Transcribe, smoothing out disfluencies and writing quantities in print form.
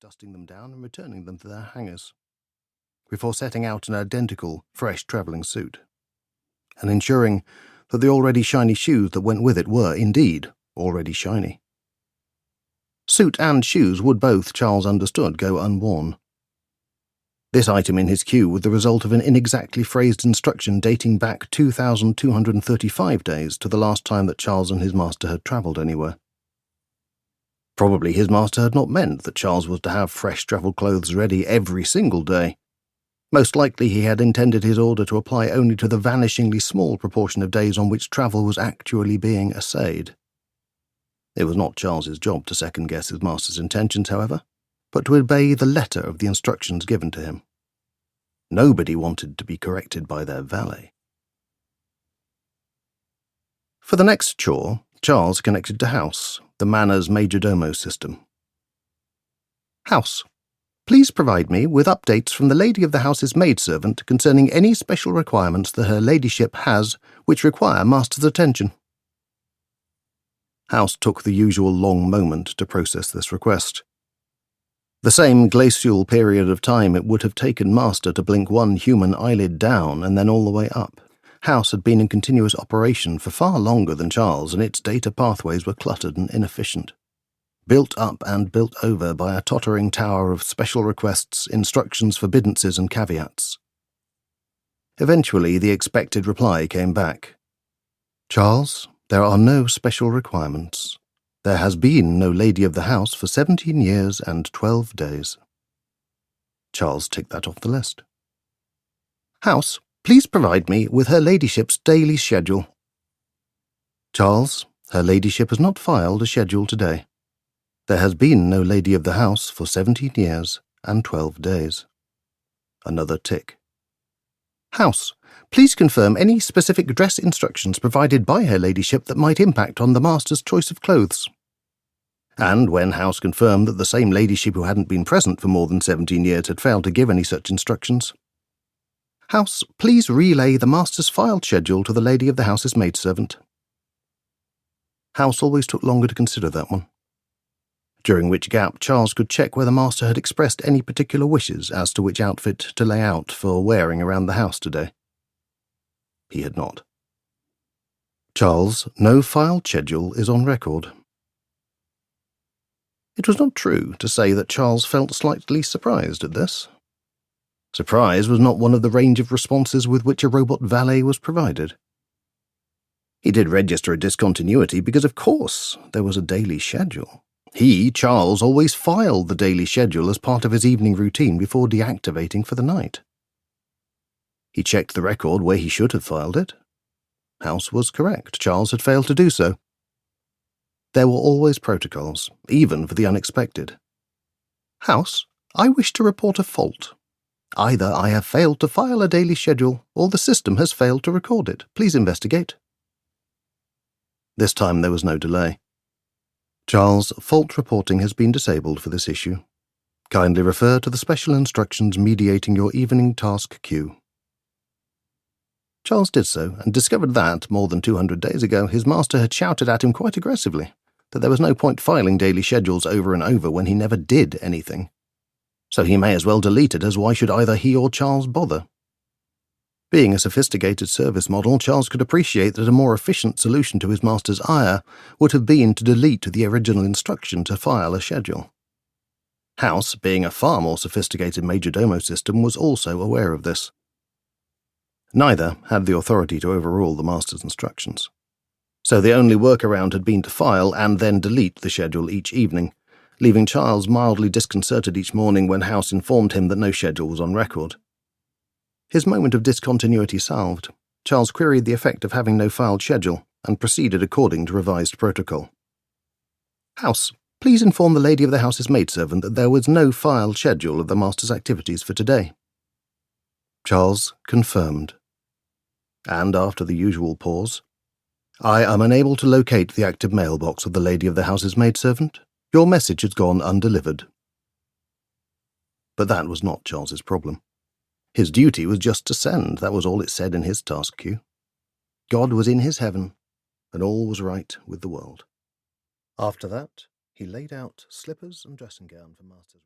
dusting them down and returning them to their hangers, before setting out an identical, fresh travelling suit, and ensuring that the already shiny shoes that went with it were, indeed, already shiny. Suit and shoes would both, Charles understood, go unworn. This item in his queue was the result of an inexactly phrased instruction dating back 2,235 days to the last time that Charles and his master had travelled anywhere. Probably his master had not meant that Charles was to have fresh travel clothes ready every single day. Most likely he had intended his order to apply only to the vanishingly small proportion of days on which travel was actually being essayed. It was not Charles's job to second-guess his master's intentions, however, but to obey the letter of the instructions given to him. Nobody wanted to be corrected by their valet. For the next chore, Charles connected to House, the Manor's majordomo system. House, please provide me with updates from the lady of the house's maidservant concerning any special requirements that her ladyship has which require master's attention. House took the usual long moment to process this request. The same glacial period of time it would have taken master to blink one human eyelid down and then all the way up. House had been in continuous operation for far longer than Charles, and its data pathways were cluttered and inefficient, built up and built over by a tottering tower of special requests, instructions, forbiddances, and caveats. Eventually, the expected reply came back. Charles, there are no special requirements. There has been no lady of the house for 17 years and 12 days. Charles ticked that off the list. House, please provide me with her ladyship's daily schedule. Charles, her ladyship has not filed a schedule today. There has been no lady of the house for 17 years and 12 days. Another tick. House, please confirm any specific dress instructions provided by her ladyship that might impact on the master's choice of clothes. And when House confirmed that the same ladyship who hadn't been present for more than 17 years had failed to give any such instructions. House, please relay the master's filed schedule to the lady of the house's maidservant. House always took longer to consider that one, during which gap Charles could check whether master had expressed any particular wishes as to which outfit to lay out for wearing around the house today. He had not. Charles, no filed schedule is on record. It was not true to say that Charles felt slightly surprised at this. Surprise was not one of the range of responses with which a robot valet was provided. He did register a discontinuity because, of course, there was a daily schedule. He, Charles, always filed the daily schedule as part of his evening routine before deactivating for the night. He checked the record where he should have filed it. House was correct. Charles had failed to do so. There were always protocols, even for the unexpected. House, I wish to report a fault. Either I have failed to file a daily schedule, or the system has failed to record it. Please investigate. This time there was no delay. Charles, fault reporting has been disabled for this issue. Kindly refer to the special instructions mediating your evening task queue. Charles did so, and discovered that, more than 200 days ago, his master had shouted at him quite aggressively that there was no point filing daily schedules over and over when he never did anything. So he may as well delete it, as why should either he or Charles bother? Being a sophisticated service model, Charles could appreciate that a more efficient solution to his master's ire would have been to delete the original instruction to file a schedule. House, being a far more sophisticated majordomo system, was also aware of this. Neither had the authority to overrule the master's instructions. So the only workaround had been to file and then delete the schedule each evening, leaving Charles mildly disconcerted each morning when House informed him that no schedule was on record. His moment of discontinuity salved, Charles queried the effect of having no filed schedule and proceeded according to revised protocol. House, please inform the lady of the house's maidservant that there was no filed schedule of the master's activities for today. Charles confirmed. And after the usual pause, I am unable to locate the active mailbox of the lady of the house's maidservant. Your message has gone undelivered. But that was not Charles's problem. His duty was just to send, that was all it said in his task queue. God was in his heaven, and all was right with the world. After that, he laid out slippers and dressing gown for master's